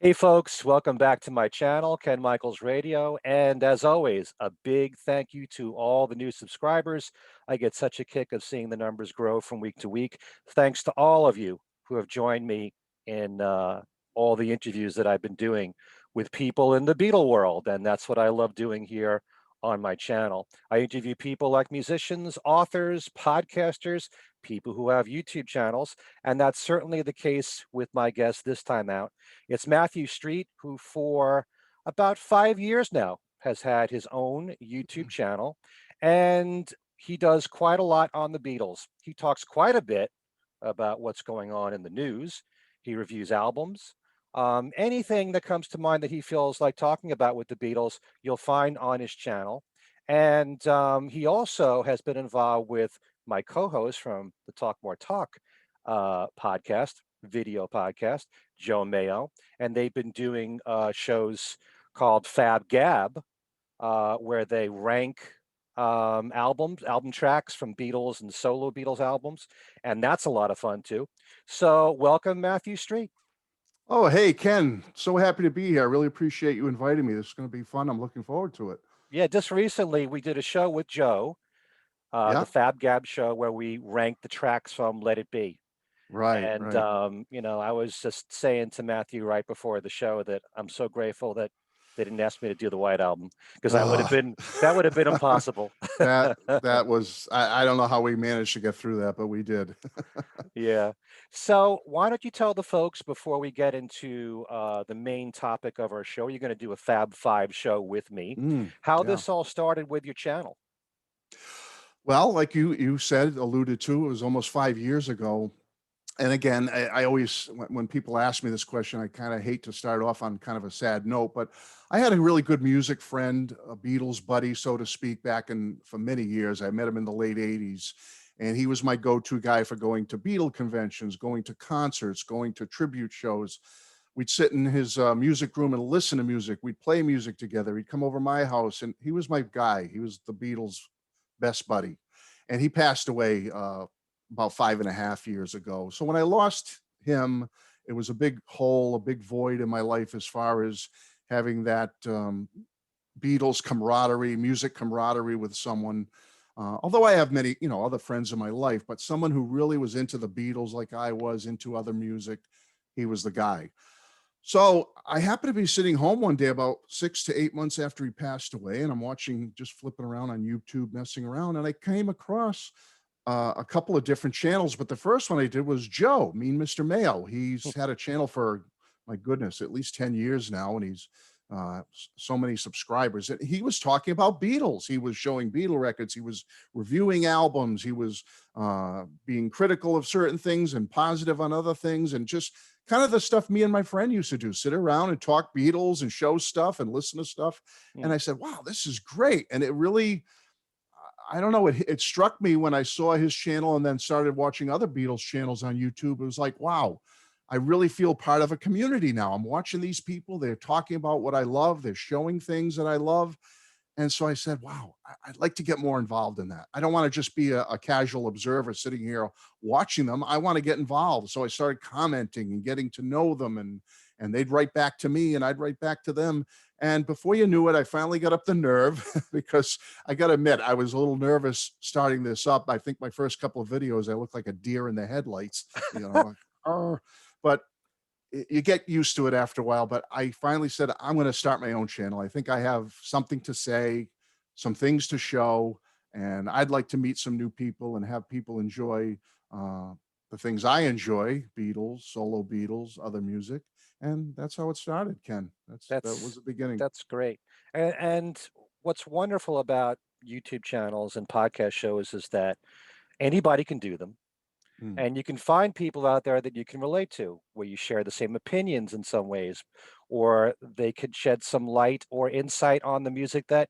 Hey folks, welcome back to my channel, Ken Michaels Radio. And as always, a big thank you to all the new subscribers. I get such a kick of seeing the numbers grow from week to week. Thanks to all of you who have joined me in all the interviews that I've been doing with people in the Beatle world. And that's what I love doing here on my channel. I interview people like musicians, authors, podcasters, people who have YouTube channels. And that's certainly the case with my guest this time out. It's Matthew Street, who for about 5 years now has had his own YouTube channel, and he does quite a lot on the Beatles. He talks quite a bit about what's going on in the news. He reviews albums. Anything that comes to mind that he feels like talking about with the Beatles, you'll find on his channel. And he also has been involved with my co-host from the Talk More Talk podcast, video podcast, Joe Mayo, and they've been doing shows called Fab Gab, where they rank album tracks from Beatles and solo Beatles albums, and that's a lot of fun too. So, welcome, Matthew Street. Oh, hey, Ken. So happy to be here. I really appreciate you inviting me. This is going to be fun. I'm looking forward to it. Yeah, just recently we did a show with Joe, the Yeah, Fab Gab show, where we ranked the tracks from Let It Be. right, And right. I was just saying to Matthew right before the show that I'm so grateful that they didn't ask me to do the White Album because Ugh. that would have been impossible. that was I don't know how we managed to get through that, but we did. Yeah. So why don't you tell the folks before we get into the main topic of our show? You're going to do a Fab Five show with me. How Yeah. this all started with your channel? Well, like you said, alluded to, it was almost 5 years ago. And again, I always, when people ask me this question, I kind of hate to start off on kind of a sad note, but I had a really good music friend, a Beatles buddy, so to speak, back in for many years. I met him in the late 80s, and he was my go-to guy for going to Beatle conventions, going to concerts, going to tribute shows. We'd sit in his music room and listen to music. We'd play music together. He'd come over my house, and he was my guy. He was the Beatles' best buddy. And he passed away about 5.5 years ago. So when I lost him, it was a big hole, a big void in my life as far as having that Beatles camaraderie, music camaraderie with someone. Although I have many, other friends in my life, but someone who really was into the Beatles like I was into other music, he was the guy. So I happened to be sitting home one day about 6 to 8 months after he passed away, and I'm watching, just flipping around on YouTube, messing around, and I came across a couple of different channels. But the first one I did was Joe, Mean Mr. Mayo. He's had a channel for, my goodness, at least 10 years now, and he's so many subscribers. And he was talking about Beatles. He was showing Beatle records. He was reviewing albums. He was being critical of certain things and positive on other things, and just kind of the stuff me and my friend used to do, sit around and talk Beatles and show stuff and listen to stuff. And Mm. I said, wow, this is great. And it really, I don't know, it struck me when I saw his channel and then started watching other Beatles channels on YouTube. It was like, wow, I really feel part of a community now. I'm watching these people. They're talking about what I love. They're showing things that I love. And so I said, wow, I'd like to get more involved in that. I don't want to just be a casual observer sitting here watching them. I want to get involved. So I started commenting and getting to know them, and they'd write back to me and I'd write back to them. And before you knew it, I finally got up the nerve because I got to admit, I was a little nervous starting this up. I think my first couple of videos, I looked like a deer in the headlights, like, "Arr." But you get used to it after a while. But I finally said, I'm going to start my own channel. I think I have something to say, some things to show, and I'd like to meet some new people and have people enjoy uh, the things I enjoy: Beatles, solo Beatles, other music. And that's how it started, Ken. That was That's the beginning. that's great. And what's wonderful about YouTube channels and podcast shows is that anybody can do them. Mm, And you can find people out there that you can relate to, where you share the same opinions in some ways, or they could shed some light or insight on the music that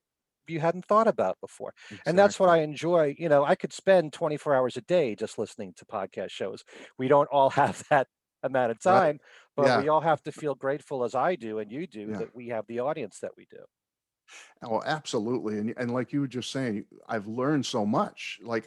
you hadn't thought about before. And that's what exactly. I enjoy. I could spend 24 hours a day just listening to podcast shows. We don't all have that amount of Right. time, but Yeah. we all have to feel grateful, as I do and you do, Yeah. that we have the audience that we do. Oh, absolutely. And like you were just saying, I've learned so much. Like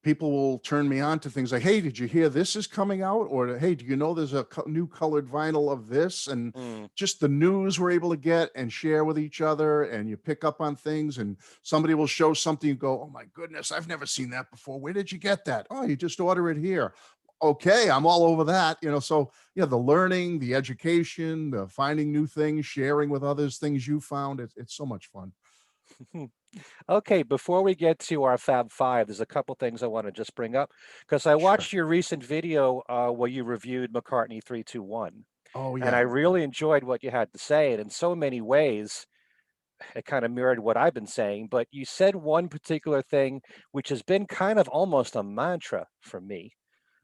people will turn me on to things like, "Hey, did you hear this is coming out?" Or, "Hey, do you know there's a new colored vinyl of this?" And Mm. just the news we're able to get and share with each other, and you pick up on things, and somebody will show something, you go, "Oh my goodness, I've never seen that before. Where did you get that?" "Oh, you just order it here." Okay, I'm all over that, so yeah, the learning, the education, the finding new things, sharing with others things you found, it's so much fun. Okay, before we get to our Fab Five, there's a couple things I want to just bring up because I Sure. watched your recent video where you reviewed McCartney 321, Oh, and I yeah, yeah. really enjoyed what you had to say. And in so many ways, it kind of mirrored what I've been saying. But you said one particular thing, which has been kind of almost a mantra for me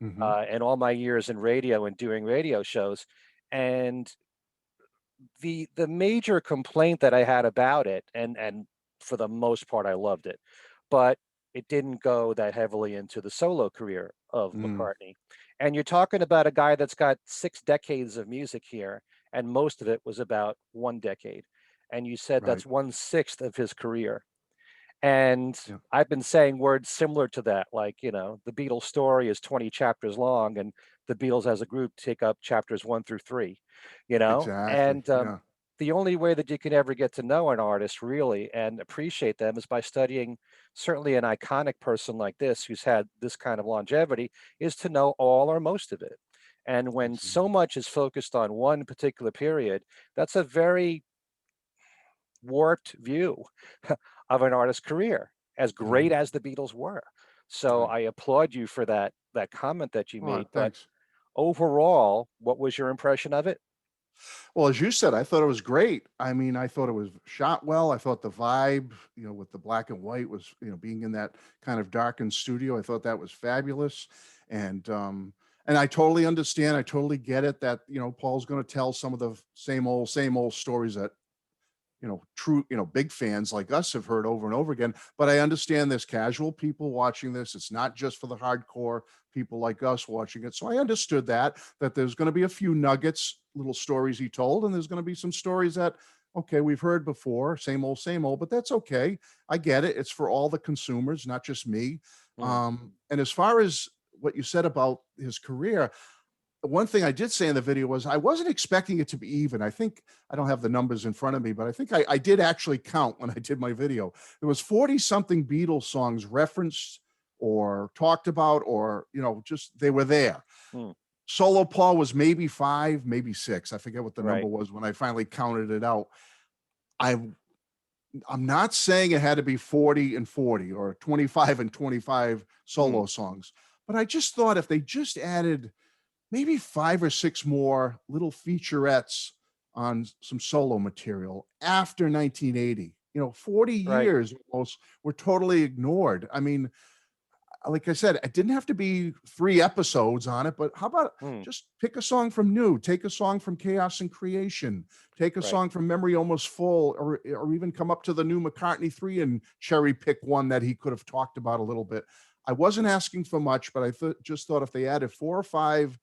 Mhm. in all my years in radio and doing radio shows. And the major complaint that I had about it, and for the most part I loved it, but it didn't go that heavily into the solo career of Mm, McCartney. And you're talking about a guy that's got 6 decades of music here, and most of it was about 1 decade. And you said right. that's 1/6 of his career. And Yeah. I've been saying words similar to that, like, the Beatles story is 20 chapters long, and the Beatles as a group take up chapters 1 through 3, you know? Exactly. And Yeah. the only way that you can ever get to know an artist really and appreciate them is by studying certainly an iconic person like this who's had this kind of longevity, is to know all or most of it. And when so Exactly. much is focused on one particular period, that's a very warped view of an artist's career, as great Mhm. as the Beatles were. So Right. I applaud you for that comment that you Oh, made. But thanks. overall, what was your impression of it? Well, as you said, I thought it was great. I mean, I thought it was shot well. I thought the vibe, with the black and white was, being in that kind of darkened studio, I thought that was fabulous. And I totally understand. I totally get it that, Paul's going to tell some of the same old stories that true, big fans like us have heard over and over again. But I understand there's casual people watching this. It's not just for the hardcore people like us watching it. So I understood that there's going to be a few nuggets, little stories he told, and there's going to be some stories that, okay, we've heard before, same old, but that's okay. I get it. It's for all the consumers, not just me. Hmm, And as far as what you said about his career, one thing I did say in the video was I wasn't expecting it to be even. I think I don't have the numbers in front of me, but I think I did actually count when I did my video. There was 40 something Beatles songs referenced or talked about, or, just they were there. hmm, Solo Paul was maybe five, maybe six. I forget what the number right, was when I finally counted it out. I I'm not saying it had to be 40 and 40 or 25 and 25 hmm, solo songs, but I just thought if they just added maybe 5 or 6 more little featurettes on some solo material after 1980. 40 right, years almost were totally ignored. I mean, like I said, it didn't have to be 3 episodes on it, but how about hmm, just pick a song from New, take a song from Chaos and Creation, take a right. song from Memory Almost Full, or even come up to the new McCartney 3 and cherry pick one that he could have talked about a little bit. I wasn't asking for much, but just thought if they added 4 or 5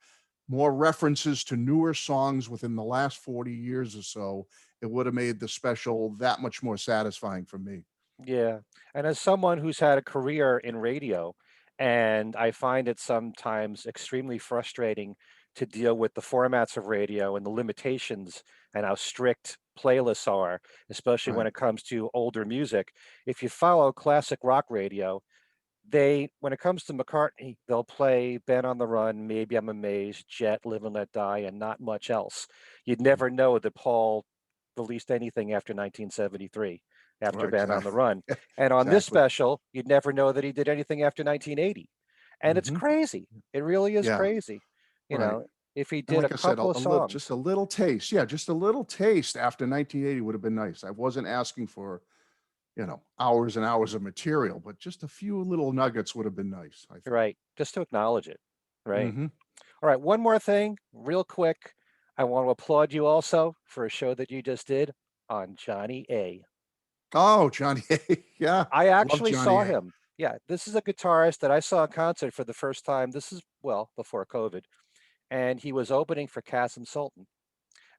more references to newer songs within the last 40 years or so, it would have made the special that much more satisfying for me. Yeah. And as someone who's had a career in radio, and I find it sometimes extremely frustrating to deal with the formats of radio and the limitations and how strict playlists are, especially when Right. it comes to older music. If you follow classic rock radio, when it comes to McCartney, they'll play Ben on the Run, Maybe I'm Amazed, Jet, Live and Let Die, and not much else. You'd never know that Paul released anything after 1973, after Right, Ben on exactly. the Run. And on this Exactly. special, you'd never know that he did anything after 1980. And it's Mhm. crazy. It really is Yeah, crazy. You right. know, if he And did a like I said, couple of just songs. a little taste. Yeah, just a little taste after 1980 would have been nice. I wasn't asking for, hours and hours of material, but just a few little nuggets would have been nice, I think. Right, just to acknowledge it. Right. Mhm. All right, one more thing, real quick. I want to applaud you also for a show that you just did on Johnny A. Oh, Johnny A. Yeah, I love actually Johnny saw A. him. Yeah, this is a guitarist that I saw in concert for the first time. This is, well, before COVID. And he was opening for Kasim Sultan.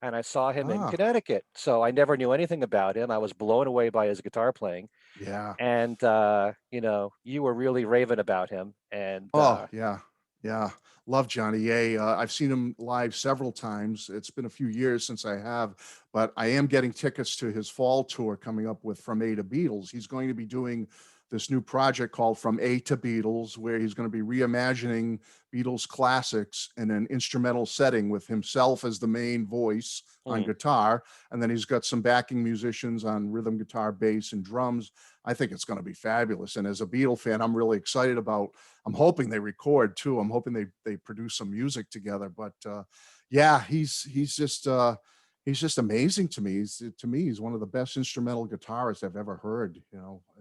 And I saw him in Ah, Connecticut. So I never knew anything about him. I was blown away by his guitar playing. Yeah. And you were really raving about him. And Oh, yeah. Yeah. Love Johnny A. I've seen him live several times. It's been a few years since I have, but I am getting tickets to his fall tour coming up with From A to Beatles. He's going to be doing this new project called From A to Beatles, where he's going to be reimagining Beatles classics in an instrumental setting with himself as the main voice on mm, guitar. And then he's got some backing musicians on rhythm guitar, bass, and drums. I think it's going to be fabulous. And as a Beatle fan, I'm really excited about. I'm hoping they record too. I'm hoping they produce some music together. But yeah, he's just amazing to me. To me, he's one of the best instrumental guitarists I've ever heard.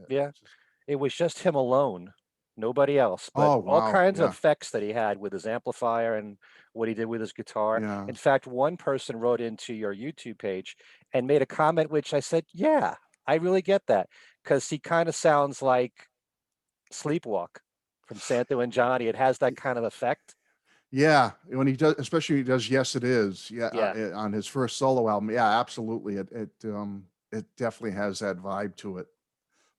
yeah, Just it was just him alone, nobody else, but oh all wow, kinds of yeah, effects that he had with his amplifier and what he did with his guitar. yeah, In fact, one person wrote into your YouTube page and made a comment, which I said, yeah, I really get that, because he kind of sounds like Sleepwalk from Santo and Johnny. It has that kind of effect. yeah. When he does, especially when he does "Yes It Is," yeah, Yeah, on his first solo album, yeah, absolutely. It definitely has that vibe to it.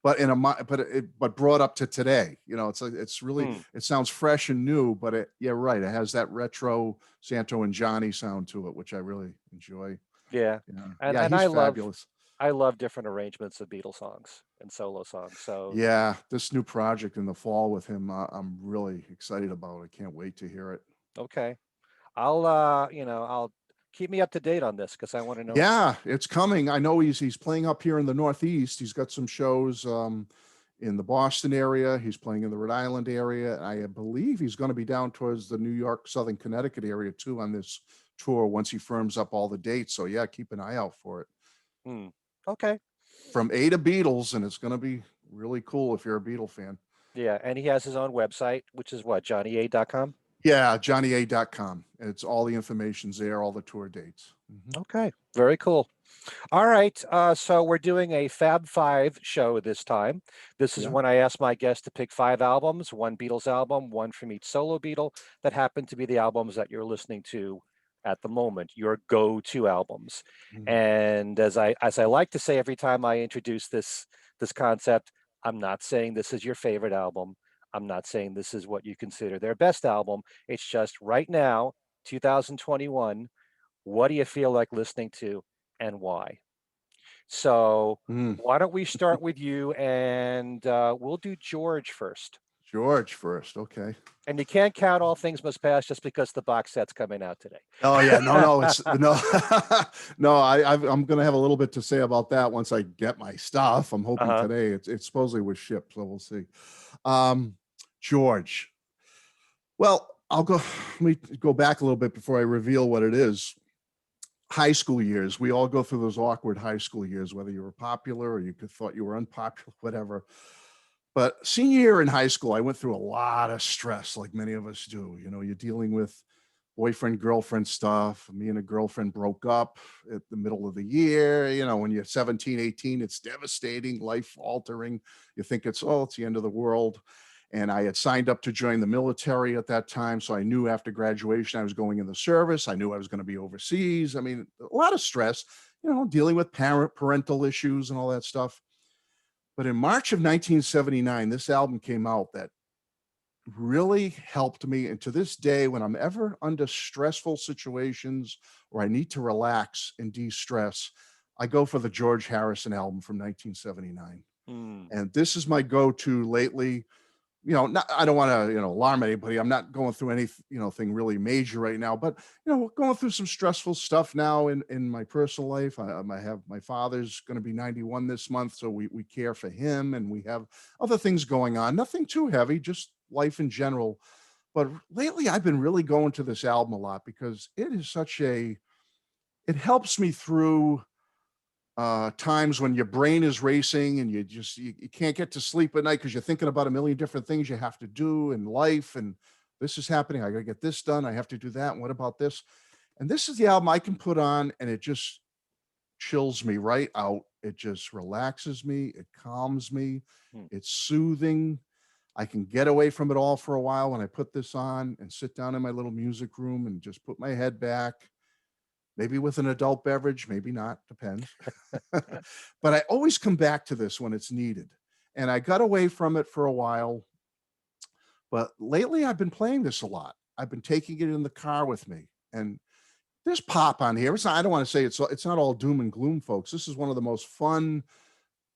But in a but brought up to today, it's really, mm, it sounds fresh and new, but yeah, right, it has that retro Santo and Johnny sound to it, which I really enjoy. yeah, Yeah, and yeah, and he's I love fabulous. I love different arrangements of Beatles songs and solo songs. So Yeah, this new project in the fall with him, I'm really excited about. I can't wait to hear it. okay, I'll keep me up to date on this because I want to know. Yeah, it's coming. I know he's playing up here in the Northeast. He's got some shows in the Boston area. He's playing in the Rhode Island area. I believe he's going to be down towards the New York, Southern Connecticut area too on this tour once he firms up all the dates. So yeah, keep an eye out for it. Hmm. Okay. From A to Beatles, and it's going to be really cool if you're a Beatle fan. Yeah, and he has his own website, which is what, johnnyaa.com? Yeah, johnnyaa.com. It's all the information's there, all the tour dates. Mhm. Okay, very cool. All right, so we're doing a Fab Five show this time. This is Yeah. when I ask my guests to pick 5 albums, one Beatles album, one from each solo Beatle, that happen to be the albums that you're listening to at the moment, your go-to albums. Mhm. And as I like to say every time I introduce this concept, I'm not saying this is your favorite album. I'm not saying this is what you consider their best album. It's just right now, 2021, what do you feel like listening to and why? So Mm. why don't we start with you and we'll do George first. George first. Okay. And you can't count All Things Must Pass just because the box set's coming out today. Oh yeah, no, no, it's no, no. I'm gonna have a little bit to say about that once I get my stuff. I'm hoping Uh-huh. today. It supposedly was shipped, so we'll see. Um, George. Well, I'll go. Let me go back a little bit before I reveal what it is. High school years. We all go through those awkward high school years, whether you were popular or you thought you were unpopular, whatever. But senior year in high school, I went through a lot of stress, like many of us do. You're dealing with boyfriend, girlfriend stuff. Me and a girlfriend broke up at the middle of the year. When you're 17, 18, it's devastating, life altering. You think it's the end of the world. And I had signed up to join the military at that time. So I knew after graduation I was going in the service. I knew I was going to be overseas. I mean, a lot of stress, dealing with parental issues and all that stuff. But in March of 1979, this album came out that really helped me. And to this day, when I'm ever under stressful situations or I need to relax and de stress, I go for the George Harrison album from 1979. Mm, And this is my go to lately. Not, I don't want to, alarm anybody. I'm not going through any, thing really major right now, but, going through some stressful stuff now in my personal life. I have my father's going to be 91 this month. So we care for him and we have other things going on, nothing too heavy, just life in general. But lately I've been really going to this album a lot because it helps me through times when your brain is racing and you can't get to sleep at night because you're thinking about a million different things you have to do in life, and this is happening, I gotta get this done, I have to do that, and what about this? And this is the album I can put on and it just chills me right out. It just relaxes me, it calms me, mm. it's soothing. I can get away from it all for a while when I put this on and sit down in my little music room and just put my head back, maybe with an adult beverage, maybe not, depends. But I always come back to this when it's needed. and I got away from it for a while, but lately I've been playing this a lot. I've been taking it in the car with me, and there's pop on here. It's not, I don't want to say it's not all doom and gloom, folks. This is one of the most fun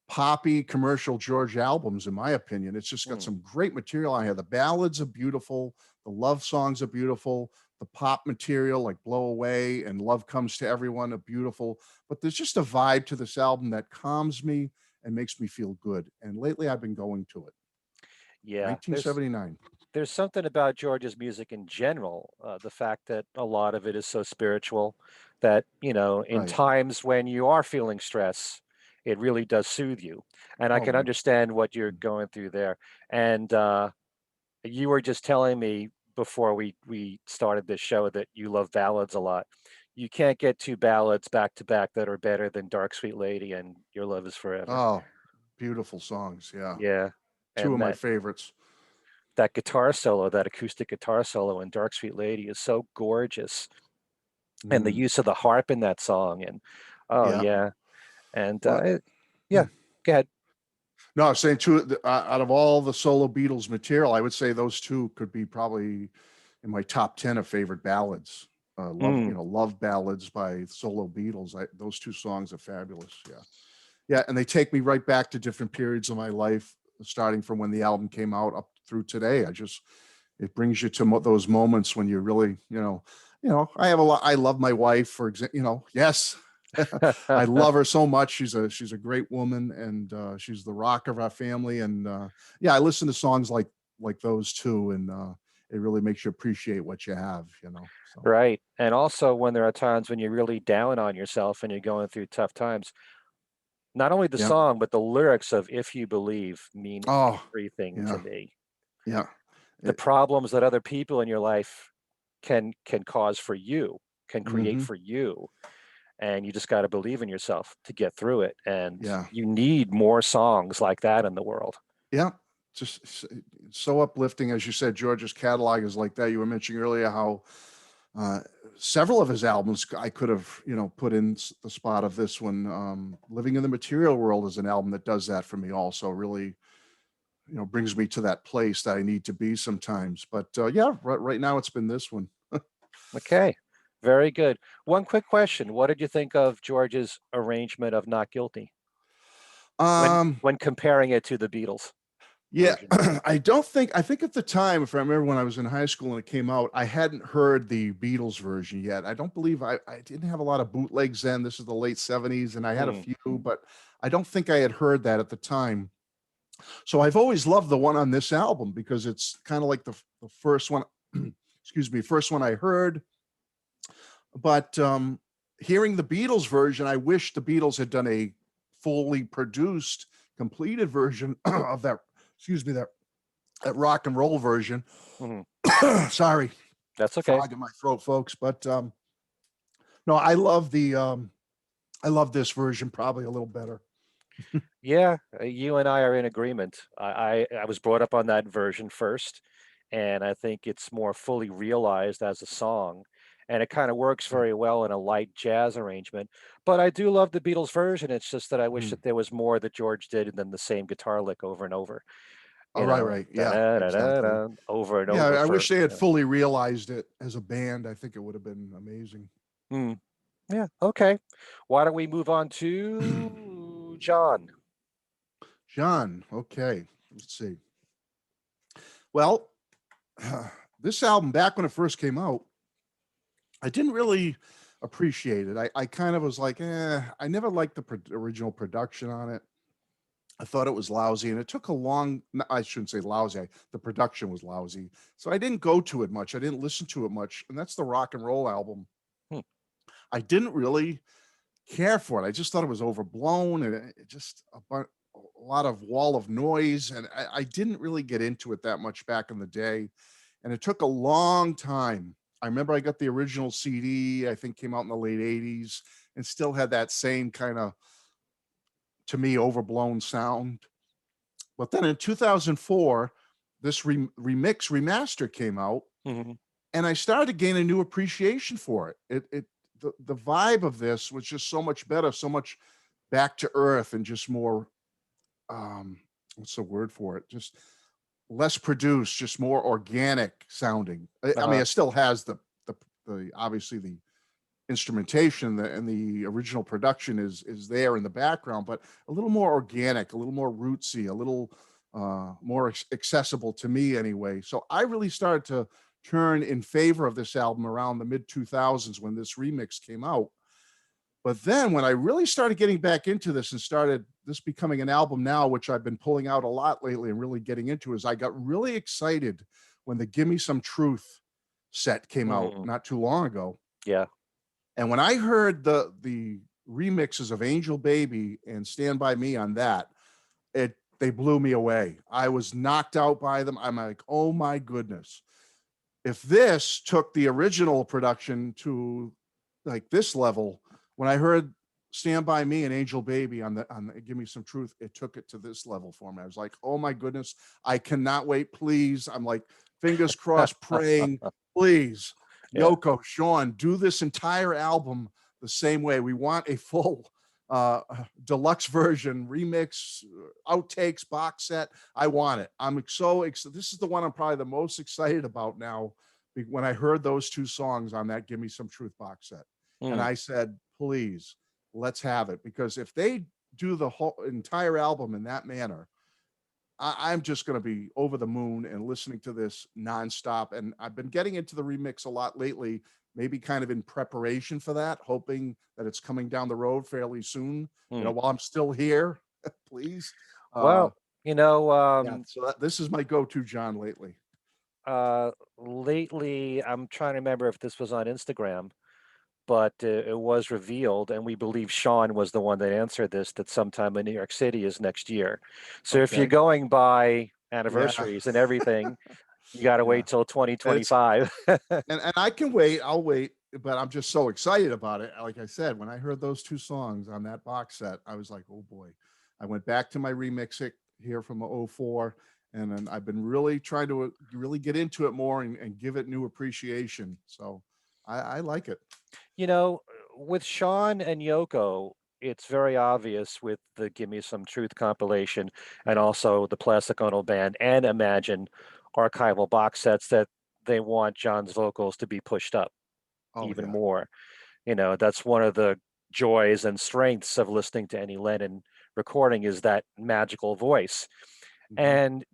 poppy commercial George albums, in my opinion. It's just got Mm. some great material on here. The ballads are beautiful, the love songs are beautiful, the pop material like Blow Away and Love Comes to Everyone are beautiful. But there's just a vibe to this album that calms me and makes me feel good. And lately I've been going to it. Yeah, 1979. there's something about George's music in general, the fact that a lot of it is so spiritual that, in Right. times when you are feeling stress, it really does soothe you. And I Oh can my. understand what you're going through there. And you were just telling me before we started this show that you love ballads a lot. You can't get two ballads back to back that are better than Dark Sweet Lady and Your Love Is Forever. Oh, beautiful songs. Yeah. Yeah. Two of And my that favorites. that guitar solo, that acoustic guitar solo in Dark Sweet Lady is so gorgeous. And the Mm, use of the harp in that song and oh yeah. yeah. And Well, yeah, go ahead. no, I was saying two out of all the solo Beatles material, I would say those two could be probably in my top 10 of favorite ballads. Mm, Love ballads by solo Beatles. Those two songs are fabulous. Yeah. Yeah. And they take me right back to different periods of my life, starting from when the album came out up through today. It brings you to those moments when you really, I have a lot. I love my wife, for example, yes, I love her so much. She's a great woman, and she's the rock of our family. And yeah, I listen to songs like those too, and it really makes you appreciate what you have. So right. And also when there are times when you're really down on yourself and you're going through tough times, not only the yeah. song, but the lyrics of If You Believe mean Oh everything to yeah, me. yeah. The problems that other people in your life can cause for you, can create Hmm. for you, and you just got to believe in yourself to get through it. And Yeah, you need more songs like that in the world. yeah. Just so uplifting, as you said. George's catalog is like that. You were mentioning earlier how Uh, several of his albums I could have, put in the spot of this one. Living in the Material World is an album that does that for me also. Really, brings me to that place that I need to be sometimes. But yeah, right now it's been this one. Okay, very good. One quick question: what did you think of George's arrangement of Not Guilty when Um, when comparing it to the Beatles yeah, version? I think at the time, if I remember when I was in high school and it came out, I hadn't heard the Beatles version yet. I don't believe I didn't have a lot of bootlegs then. This is the late 70s, and I had a Hmm. few, but I don't think I had heard that at the time. So I've always loved the one on this album because it's kind of like the first one, excuse me, first one I heard. But hearing the Beatles version, I wish the Beatles had done a fully produced, completed version of that, excuse me, that rock and roll version. Hmm. Sorry, That's okay. frog in my throat, folks. But no, I love this version probably a little better. Yeah, you and I are in agreement. I was brought up on that version first, and I think it's more fully realized as a song, and it kind of works very well in a light jazz arrangement. But I do love the Beatles version. It's just that I wish Mm. that there was more that George did than the same guitar lick over and over, Oh, right, right. da Yeah, da da da exactly. da, over and Yeah, over I wish for, they had fully realized it as a band. I think it would have been amazing. Hmm. Yeah, okay. Why don't we move on to John? John, okay, let's see. Well, this album, back when it first came out, I didn't really appreciate it. I kind of was like, I never liked the original production on it. I thought it was lousy, and it took a long, I shouldn't say lousy, the production was lousy. So I didn't go to it much. I didn't listen to it much. And that's the rock and roll album. Hmm. I didn't really care for it. I just thought it was overblown, and it just a lot of wall of noise. And I didn't really get into it that much back in the day. And it took a long time. I remember I got the original CD, I think came out in the late 80s, and still had that same kind of, to me, overblown sound. But then in 2004, this remix remaster came out, Mhm. and I started to gain a new appreciation for it. The vibe of this was just so much better, so much back to earth, and just more um what's the word for it? Just less produced, just more organic sounding. I mean, Uh-huh. it still has the obviously the instrumentation and the original production is there in the background, but a little more organic, a little more rootsy, a little more accessible to me anyway. So I really started to turn in favor of this album around the mid 2000s when this remix came out. But then when I really started getting back into this and started this becoming an album now, which I've been pulling out a lot lately and really getting into, is I got really excited when the Gimme Some Truth set came out Mm, not too long ago. yeah. And when I heard the remixes of Angel Baby and Stand By Me on that, they blew me away. I was knocked out by them. I'm like, oh my goodness. If this took the original production to like this level, when I heard Stand By Me and Angel Baby on the Give Me Some Truth, it took it to this level for me. I was like, oh my goodness, I cannot wait. Please. I'm like, fingers crossed, praying, please, Yeah. Yoko, Sean, do this entire album the same way. We want a full deluxe version, remix, outtakes, box set. I want it. I'm so excited. This is the one I'm probably the most excited about now when I heard those two songs on that Give Me Some Truth box set. And Mm. I said, please, let's have it. Because if they do the whole entire album in that manner, I'm just going to be over the moon and listening to this nonstop. And I've been getting into the remix a lot lately, maybe kind of in preparation for that, hoping that it's coming down the road fairly soon. Mm. While I'm still here, please. Uh, Well, you know, yeah, so this is my go-to John lately. lately, I'm trying to remember if this was on Instagram, but it was revealed, and we believe Sean was the one that answered this, that sometime in New York City is next year. So if you're Okay. going by Yeah. anniversaries and everything, you got to Yeah. wait till It's 2025. and I can wait. I'll wait, but I'm just so excited about it. Like I said, when I heard those two songs on that box set, I was like, "Oh boy." I went back to my remix it here from '04, and then I've been really trying to really get into it more and give it new appreciation. So I like it. You know, with Sean and Yoko, it's very obvious with the Give Me Some Truth compilation and also the Plastic Ono Band and Imagine archival box sets that they want John's vocals to be pushed up Oh even yeah. more. That's one of the joys and strengths of listening to any Lennon recording is that magical voice. Mhm. And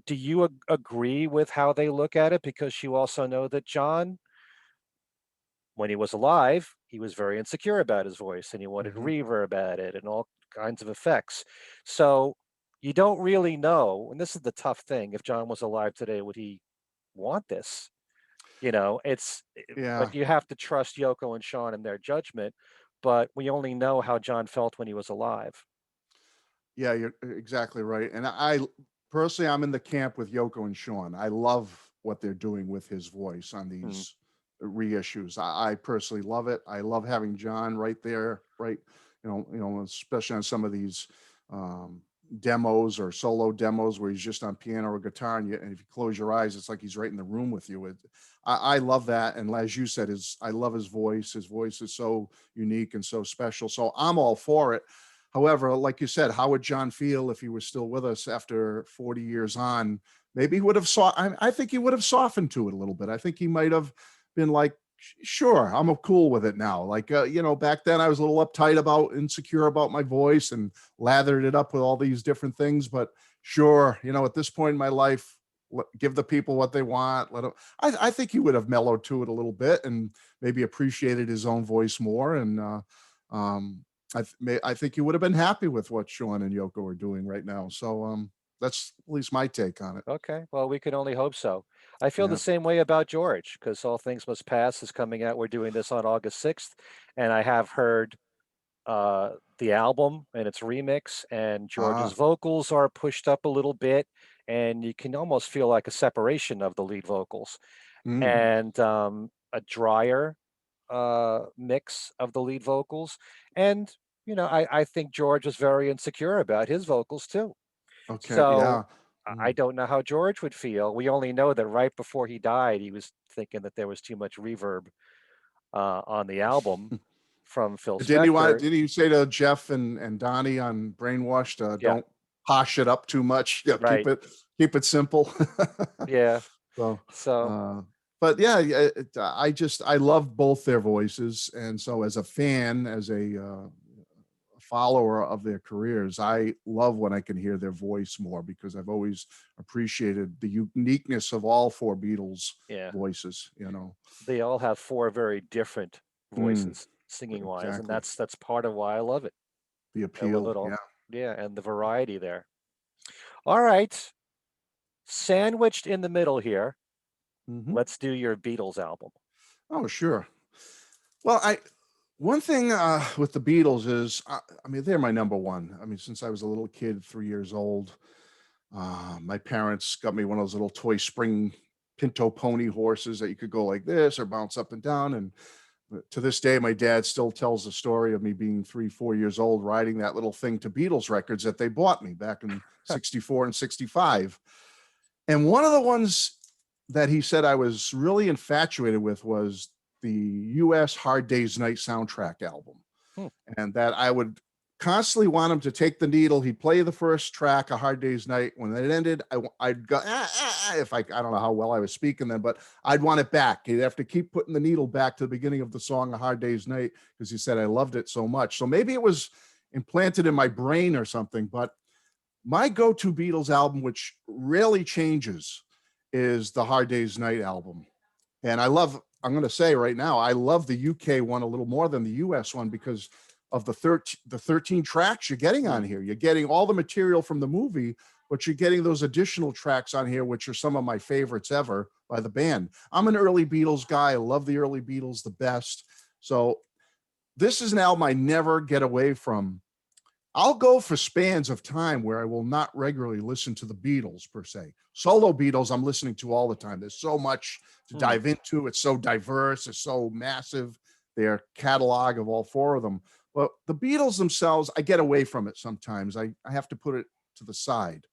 do you agree with how they look at it? Because you also know that John, when he was alive, he was very insecure about his voice and he wanted Mhm. reverb at it and all kinds of effects. So you don't really know, and this is the tough thing. If John was alive today, would he want this? Yeah. But you have to trust Yoko and Sean in their judgment. But we only know how John felt when he was alive. Yeah, you're exactly right. And personally, I'm in the camp with Yoko and Sean. I love what they're doing with his voice on Mm, these reissues. I personally love it. I love having John right there, right? Especially on some of these um, demos or solo demos where he's just on piano or guitar, and if you close your eyes, it's like he's right in the room with you. I love that, and as you said, I love his voice. His voice is so unique and so special. So I'm all for it. However, like you said, how would John feel if he was still with us after 40 years on? Maybe he would have I think he would have softened to it a little bit. I think he might have been like, Sure, I'm cool with it now." Like, back then I was a little uptight about, insecure about my voice and lathered it up with all these different things. But sure, at this point in my life, give the people what they want. Let 'em I think he would have mellowed to it a little bit and maybe appreciated his own voice more. And um, I think he would have been happy with what Sean and Yoko are doing right now. So that's at least my take on it. okay, well, we can only hope so. I feel the Yeah. same way about George because All Things Must Pass is coming out. We're doing this on August 6th, and I have heard the album and its remix, and George's Ah. vocals are pushed up a little bit, and you can almost feel like a separation of the lead vocals Mm. and a drier mix of the lead vocals. And, I think George was very insecure about his vocals too. Okay. So Yeah. I Mm. don't know how George would feel. We only know that right before he died, he was thinking that there was too much reverb on the album from Phil Didn't he want? Spector. Didn't he say to Jeff and Donnie on Brainwashed, Yeah. "Don't"? posh it up too much. Yeah, Right. keep it simple. Yeah. So, So, uh, but yeah, yeah, I love both their voices, and so as a fan, as a follower of their careers, I love when I can hear their voice more because I've always appreciated the uniqueness of all four Beatles yeah, voices. You know, they all have four very different mm, voices singing wise, and exactly that's part of why I love it. the I love appeal. it all. Yeah. Yeah, and the variety there. All right. Sandwiched in the middle here, Hmm. let's do your Beatles album. Oh, sure. Well, I one thing with the Beatles is, I mean, they're my number one. I mean, since I was a little kid, 3 years old, my parents got me one of those little toy spring pinto pony horses that you could go like this or bounce up and down. And to this day, my dad still tells the story of me being 3, 4 years old riding that little thing to Beatles records that they bought me back in '64 and '65. And one of the ones that he said I was really infatuated with was the US Hard Day's Night soundtrack album, Hmm. and that I would constantly want him to take the needle. He'd play the first track, A Hard Day's Night. When it ended, I'd go, if I don't know how well I was speaking then, but I'd want it back. He'd have to keep putting the needle back to the beginning of the song, A Hard Day's Night, because he said I loved it so much. So maybe it was implanted in my brain or something, but my go-to Beatles album, which rarely changes, is the Hard Day's Night album. And I'm going to say right now, I love the UK one a little more than the US one because of the 13 tracks you're getting on Hmm. here. You're getting all the material from the movie, but you're getting those additional tracks on here, which are some of my favorites ever by the band. I'm an early Beatles guy. I love the early Beatles the best. So this is an album I never get away from. I'll go for spans of time where I will not regularly listen to the Beatles per se. Solo Beatles, I'm listening to all the time. There's so much to Hmm. dive into. It's so diverse. It's so massive. Their catalog of all four of them. But the Beatles themselves, I get away from it sometimes. I have to put it to the side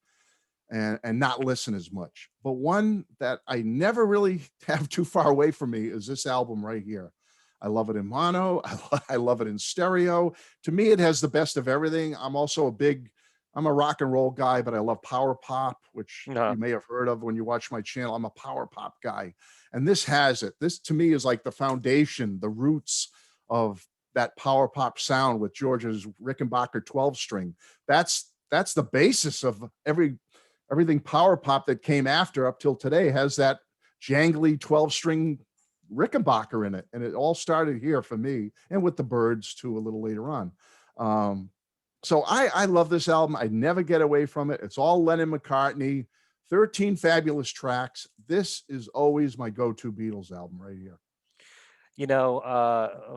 and not listen as much. But one that I never really have too far away from me is this album right here. I love it in mono. I love it in stereo. To me, it has the best of everything. I'm a rock and roll guy, but I love power pop, which Uh-huh. you may have heard of when you watch my channel. I'm a power pop guy. And this has it. This to me is like the foundation, the roots of that power pop sound with George's Rickenbacker 12 string. That's the basis of everything power pop that came after up till today has that jangly 12 string Rickenbacker in it. And it all started here for me and with the Birds too a little later on. Um, so I love this album. I never get away from it. It's all Lennon McCartney, 13 fabulous tracks. This is always my go-to Beatles album right here.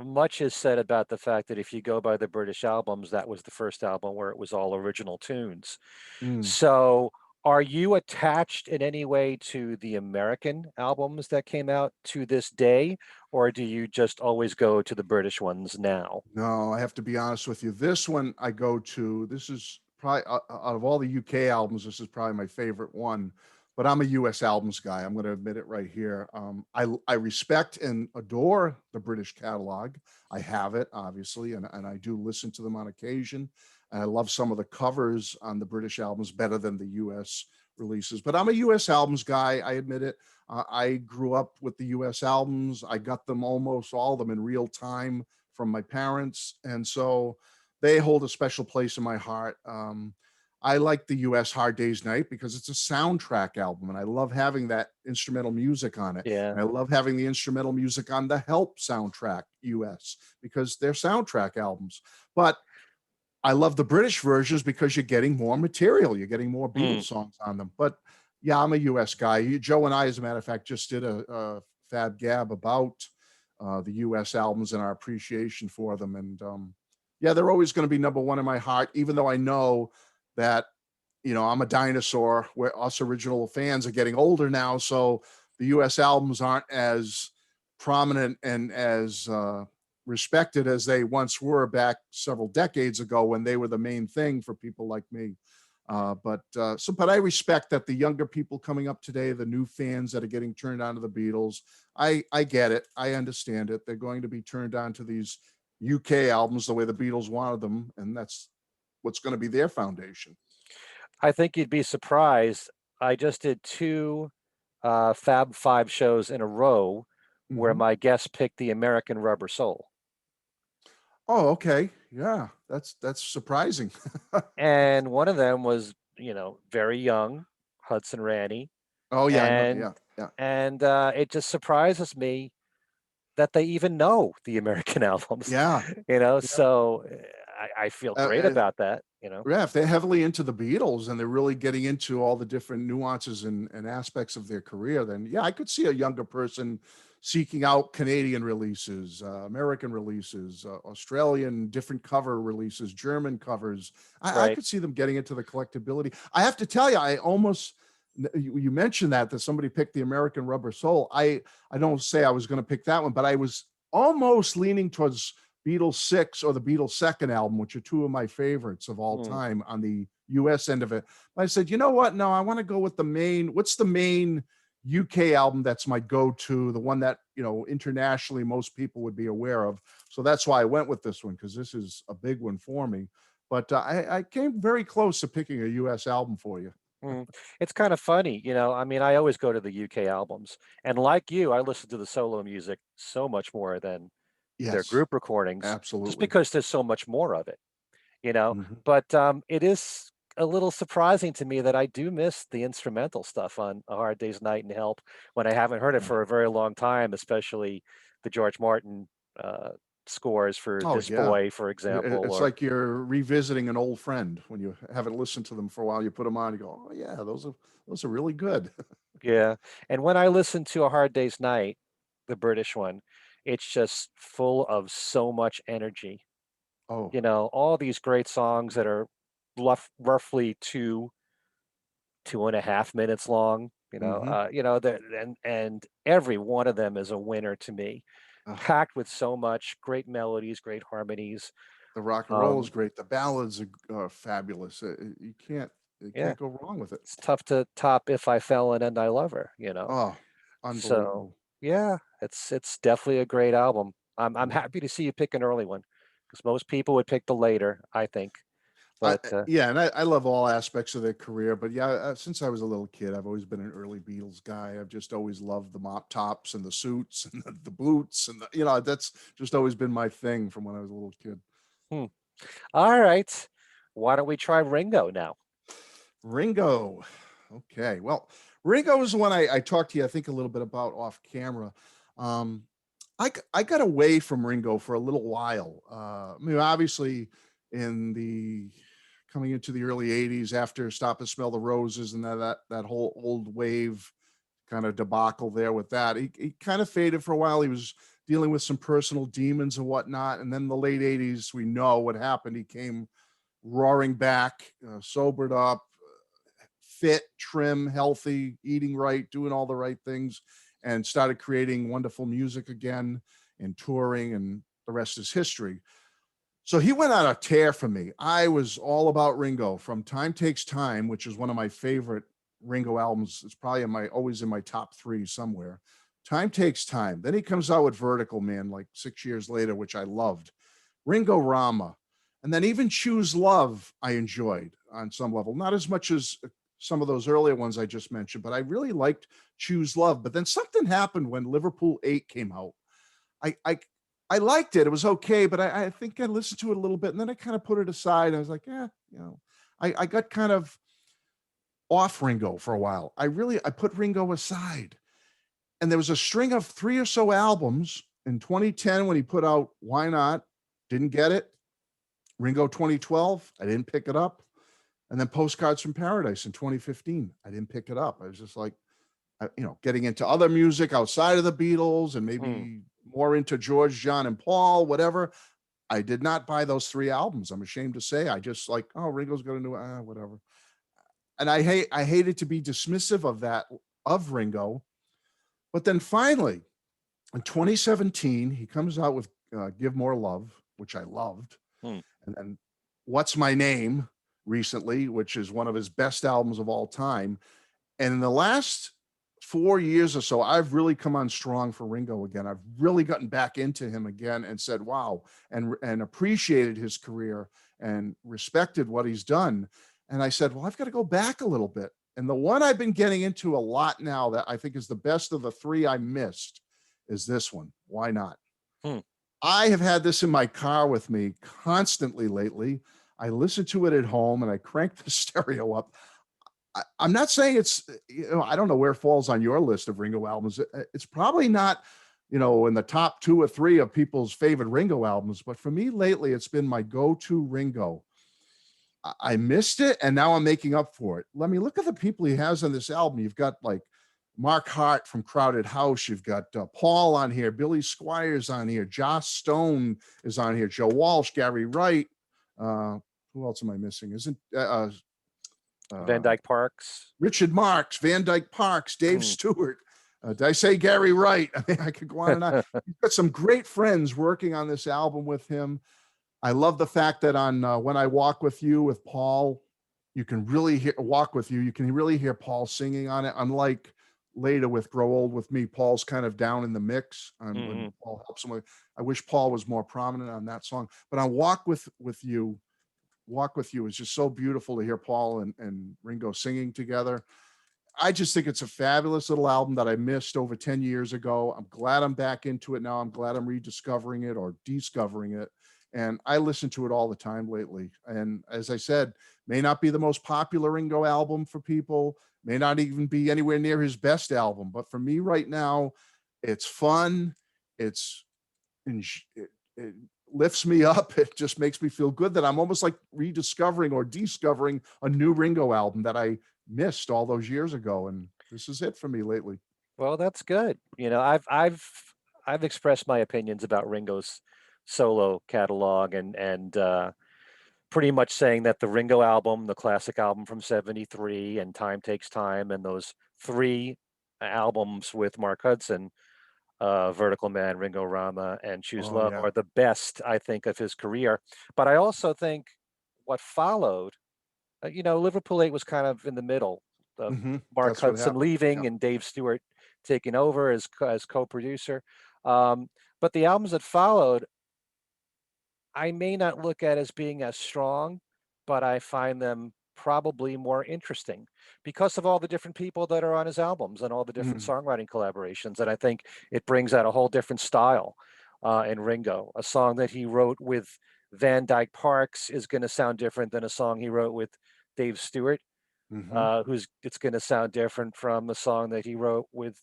Much is said about the fact that if you go by the British albums, that was the first album where it was all original tunes. Mm. So, are you attached in any way to the American albums that came out to this day, or do you just always go to the British ones now? No, I have to be honest with you. This one I go to. This is probably out of all the UK albums, this is probably my favorite one. But I'm a US albums guy. I'm going to admit it right here. I respect and adore the British catalog. I have it obviously, and I do listen to them on occasion. And I love some of the covers on the British albums better than the US releases. But I'm a US albums guy. I admit it. I grew up with the US albums. I got them almost all of them in real time from my parents, and so they hold a special place in my heart. I like the U.S. Hard Day's Night because it's a soundtrack album, and I love having that instrumental music on it. Yeah. And I love having the instrumental music on the Help soundtrack U.S. because they're soundtrack albums. But I love the British versions because you're getting more material, you're getting more Mm. Beatles songs on them. But yeah, I'm a US guy. Joe and I, as a matter of fact, just did a Fab Gab about the US albums and our appreciation for them. And yeah, they're always going to be number one in my heart, even though I know that, I'm a dinosaur where us original fans are getting older now. So the US albums aren't as prominent and as respected as they once were back several decades ago when they were the main thing for people like me. But I respect that the younger people coming up today, the new fans that are getting turned on to the Beatles, I get it. I understand it. They're going to be turned on to these UK albums the way the Beatles wanted them, and that's what's going to be their foundation. I think you'd be surprised. I just did two Fab Five shows in a row where Mhm. my guest picked the American Rubber Soul. Oh, okay. Yeah, that's surprising. And one of them was, very young, Hudson Ranny, Oh, yeah, I know. and Yeah, yeah, it just surprises me that they even know the American albums, yeah, yeah. so I feel Uh, great uh, about that. yeah, if they're heavily into the Beatles and they're really getting into all the different nuances and aspects of their career, then yeah, I could see a younger person seeking out Canadian releases, American releases, Australian different cover releases, German covers. I Right. could see them getting into the collectability. I have to tell you, I almost you mentioned that somebody picked the American Rubber Soul. I don't say I was going to pick that one, but I was almost leaning towards Beatles 6 or the Beatles second album, which are two of my favorites of all Mm. time on the US end of it. But I said, you know what? No, I want to go with the main. What's the main UK album that's my go-to, the one that, internationally most people would be aware of. So that's why I went with this one, because this is a big one for me. But I came very close to picking a US album for you. Mm. It's kind of funny, I mean, I always go to the UK albums, and like you, I listen to the solo music so much more than their Yes, group recordings, just absolutely. because there's so much more of it, you know. Mhm. But it is a little surprising to me that I do miss the instrumental stuff on A Hard Day's Night and Help when I haven't heard it Yeah. for a very long time, especially the George Martin uh, scores for Oh, This yeah. Boy, for example, It's or like you're revisiting an old friend when you haven't listened to them for a while. You put them on, you go, "Oh yeah, those are really good." yeah. And when I listen to A Hard Day's Night, the British one, it's just full of so much energy. Oh, All these great songs that are roughly 2.5 minutes long. mhm. And every one of them is a winner to me, Ugh, packed with so much great melodies, great harmonies. the rock and roll is Um, great. The ballads are fabulous. You yeah, can't go wrong with it. it's tough to top If I Fell and I Love Her. Oh, So unbelievable. yeah, it's definitely a great album. I'm Mhm. happy to see you pick an early one because most people would pick the later, I think. But Yeah, and I love all aspects of their career, but yeah, since I was a little kid, I've always been an early Beatles guy. I've just always loved the mop tops and the suits and the boots and that's just always been my thing from when I was a little kid. hmm. All right, why don't we try Ringo now? Ringo. Okay. Well, Ringo is the one I talked to you, I think, a little bit about off camera. Um, I got away from Ringo for a little while. I mean, obviously, in the coming into the early '80s, after "Stop and Smell the Roses" and that whole old wave kind of debacle there with that, he kind of faded for a while. He was dealing with some personal demons and whatnot, and then the late '80s, we know what happened. He came roaring back, sobered up, fit, trim, healthy, eating right, doing all the right things, and started creating wonderful music again and touring, and the rest is history. So he went on a tear for me. I was all about Ringo from Time Takes Time, which is one of my favorite Ringo albums. It's probably always in my top three somewhere. Time Takes Time. Then he comes out with Vertical Man like 6 years later, which I loved. Ringo Rama. And then even Choose Love, I enjoyed on some level. Not as much as some of those earlier ones I just mentioned, but I really liked Choose Love. But then something happened when Liverpool 8 came out. I I I liked it. It was okay, but I think I listened to it a little bit and then I kind of put it aside. I was like, yeah, I got kind of off Ringo for a while. I put Ringo aside. And there was a string of three or so albums in 2010 when he put out Why Not? Didn't get it. Ringo 2012, I didn't pick it up. And then Postcards from Paradise in 2015, I didn't pick it up. I was just like, getting into other music outside of the Beatles and Hmm. maybe more into George, John, and Paul, whatever. I did not buy those three albums. I'm ashamed to say. I just like, oh, Ringo's got a new, whatever. And I hated to be dismissive of that of Ringo, but then finally in 2017 he comes out with Give More Love, which I loved, Hmm. and then What's My Name recently, which is one of his best albums of all time. And in the last 4 years or so, I've really come on strong for Ringo again. I've really gotten back into him again and said, wow, and appreciated his career and respected what he's done. And I said, well, I've got to go back a little bit. And the one I've been getting into a lot now that I think is the best of the three I missed is this one. Why not? Hmm. I have had this in my car with me constantly lately. I listen to it at home and I crank the stereo up. I'm not saying it's, I don't know where it falls on your list of Ringo albums. It's probably not, in the top 2 or 3 of people's favorite Ringo albums. But for me lately, it's been my go-to Ringo. I missed it and now I'm making up for it. Let me look at the people he has on this album. You've got like Mark Hart from Crowded House. You've got Paul on here, Billy Squires on here, Joss Stone is on here, Joe Walsh, Gary Wright. Who else am I missing? Isn't Van Dyke Parks. Richard Marx, Van Dyke Parks, Dave Hmm. Stewart. Did I say Gary Wright? I mean, I could go on and on. He's got some great friends working on this album with him. I love the fact that on When I Walk With You with Paul, you can really hear Walk With You. You can really hear Paul singing on it. Unlike later with Grow Old With Me, Paul's kind of down in the mix on when Paul helps him with. I wish Paul was more prominent on that song. But on Walk With You is just so beautiful to hear Paul and Ringo singing together. I just think it's a fabulous little album that I missed over 10 years ago. I'm glad I'm back into it now. I'm glad I'm rediscovering it or discovering it. And I listen to it all the time lately. And as I said, may not be the most popular Ringo album for people, may not even be anywhere near his best album. But for me right now, it's fun. It's, it lifts me up. It just makes me feel good that I'm almost like rediscovering or discovering a new Ringo album that I missed all those years ago. And this is it for me lately. Well, that's good. I've expressed my opinions about Ringo's solo catalog and pretty much saying that the Ringo album, the classic album from '73, and Time Takes Time, and those 3 albums with Mark Hudson, Vertical Man, Ringo Rama, and Choose Oh Love yeah. are the best, I think, of his career. But I also think what followed, Liverpool 8 was kind of in the middle of Mark That's what Hudson happened. Yeah. leaving and Dave Stewart taking over as co-producer. Um, but the albums that followed, I may not look at as being as strong, but I find them probably more interesting because of all the different people that are on his albums and all the different Mhm. songwriting collaborations. And I think it brings out a whole different style in Ringo. A song that he wrote with Van Dyke Parks is going to sound different than a song he wrote with Dave Stewart, Mhm. who's it's going to sound different from the song that he wrote with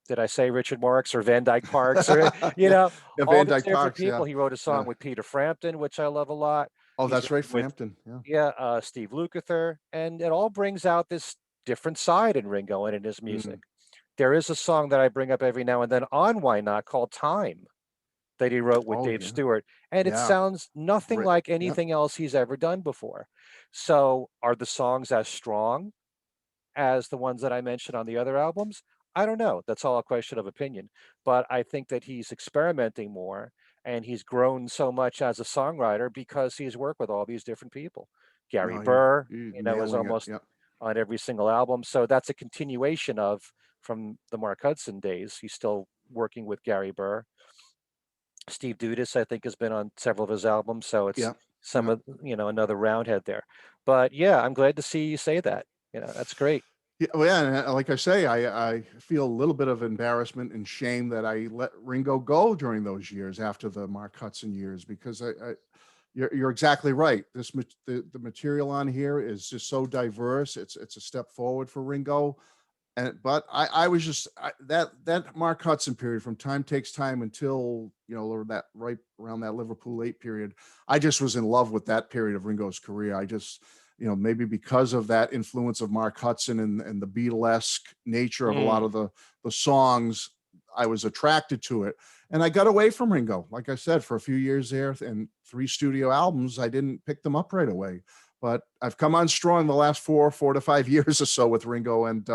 did I say Richard Marx or Van Dyke Parks or Yeah. Yeah, all Van these Dyke different Parks. Yeah. people. He wrote a Yeah. song with Peter Frampton, which I love a lot. Oh, He's that's right. written with Frampton. Yeah. Steve Lukather, and it all brings out this different side in Ringo and in his music. Mm. There is a song that I bring up every now and then on Why Not called Time that he wrote with Oh Dave yeah. Stewart, and it Yeah. sounds nothing Great. like Yeah. anything else he's ever done before. So, are the songs as strong as the ones that I mentioned on the other albums? I don't know. That's all a question of opinion. But I think that he's experimenting more and he's grown so much as a songwriter because he's worked with all these different people. Gary No, you Burr, you is nailing it. almost Yeah. on every single album. So that's a continuation of from the Mark Hudson days. He's still working with Gary Burr. Steve Dudas, I think, has been on several of his albums. So it's Yeah. some Yeah. of, another roundhead there. But yeah, I'm glad to see you say that. That's great. Yeah, well, yeah, and like I say, I feel a little bit of embarrassment and shame that I let Ringo go during those years after the Mark Hudson years because you're exactly right. The material on here is just so diverse. It's a step forward for Ringo. And but I was just that Mark Hudson period from Time Takes Time until or that right around that Liverpool 8 period, I just was in love with that period of Ringo's career. I just maybe because of that influence of Mark Hudson and the Beatlesque nature of a lot Mm, of the songs, I was attracted to it. And I got away from Ringo, like I said, for a few years there, and 3 studio albums. I didn't pick them up right away, but I've come on strong the last 4 to 5 years or so with Ringo, and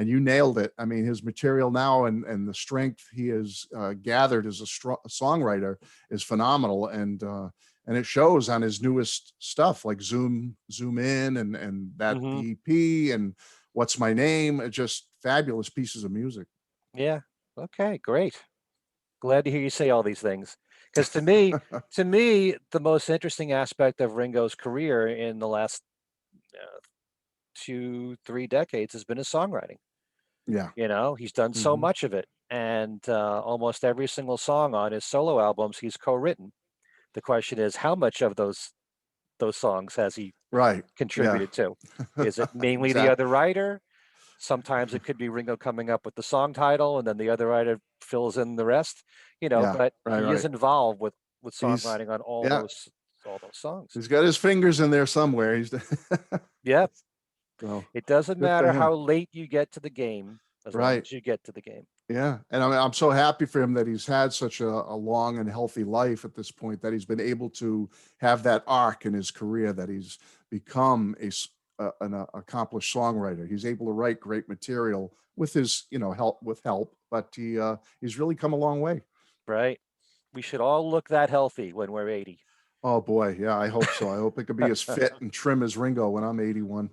you nailed it. I mean, his material now and the strength he has gathered as a songwriter is phenomenal, and it shows on his newest stuff like Zoom In and that mhm. the EP and What's My Name, just fabulous pieces of music. Yeah. Okay, great. Glad to hear you say all these things Because to me, the most interesting aspect of Ringo's career in the last 2, 3 decades has been his songwriting. Yeah. He's done so Hmm. much of it, and almost every single song on his solo albums he's co-written. The question is, how much of those songs has he Right. Yeah. contributed to? Is it mainly the Exactly. other writer? Sometimes it could be Ringo coming up with the song title, and then the other writer fills in the rest. Yeah. But Right. he is Right. involved with He's songwriting on yeah. all those songs. He's got his fingers in there somewhere. He's Yeah, so it doesn't good for matter him. how late you get to the game, as long Right. as you get to the game. Yeah, and I'm so happy for him that he's had such a long and healthy life at this point, that he's been able to have that arc in his career, that he's become an accomplished songwriter. He's able to write great material with his, help, but he's really come a long way. Right? We should all look that healthy when we're 80. Oh boy, yeah, I hope so. I hope I could be as fit and trim as Ringo when I'm 81.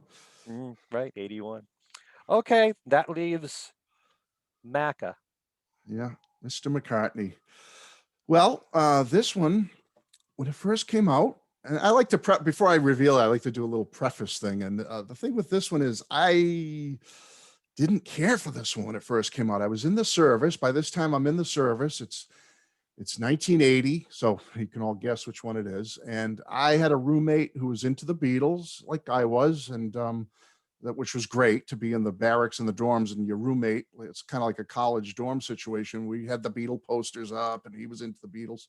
Right, 81. Okay, that leaves Macca. Yeah, Mr. McCartney. Well, this one, when it first came out, and I like to prep before I reveal it, I like to do a little preface thing. And the thing with this one is, I didn't care for this one when it first came out. I was in the service. By this time, I'm in the service. It's 1980, so you can all guess which one it is. And I had a roommate who was into the Beatles, like I was, and which was great to be in the barracks and the dorms, and your roommate. It's kind of like a college dorm situation. We had the Beatle posters up, and he was into the Beatles.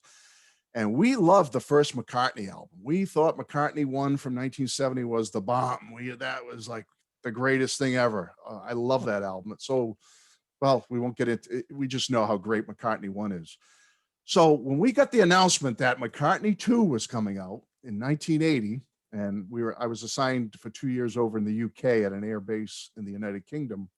And we loved the first McCartney album. We thought McCartney 1 from 1970 was the bomb. That was like the greatest thing ever. I love that album. It's so, well, we won't get into it. We just know how great McCartney 1 is. So when we got the announcement that McCartney 2 was coming out in 1980, and I was assigned for 2 years over in the UK at an air base in the United Kingdom,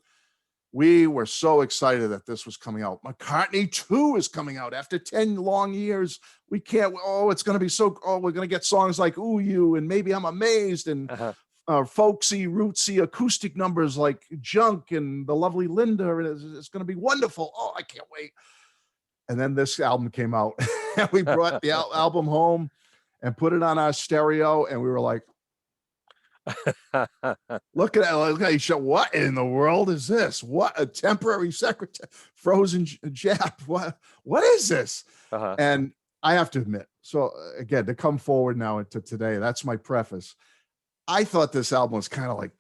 we were so excited that this was coming out. McCartney 2 is coming out after 10 long years. We can't, it's going to be we're going to get songs like Ooh You and Maybe I'm Amazed, and Uh-huh. folksy, rootsy acoustic numbers like Junk and The Lovely Linda. And it's going to be wonderful. Oh, I can't wait. And then this album came out. We brought the album home and put it on our stereo, and we were like, look at that. What in the world is this? What a temporary secretary, frozen Jap. What is this? Uh-huh. And I have to admit, so again, to come forward now into today, that's my preface. I thought this album was kind of like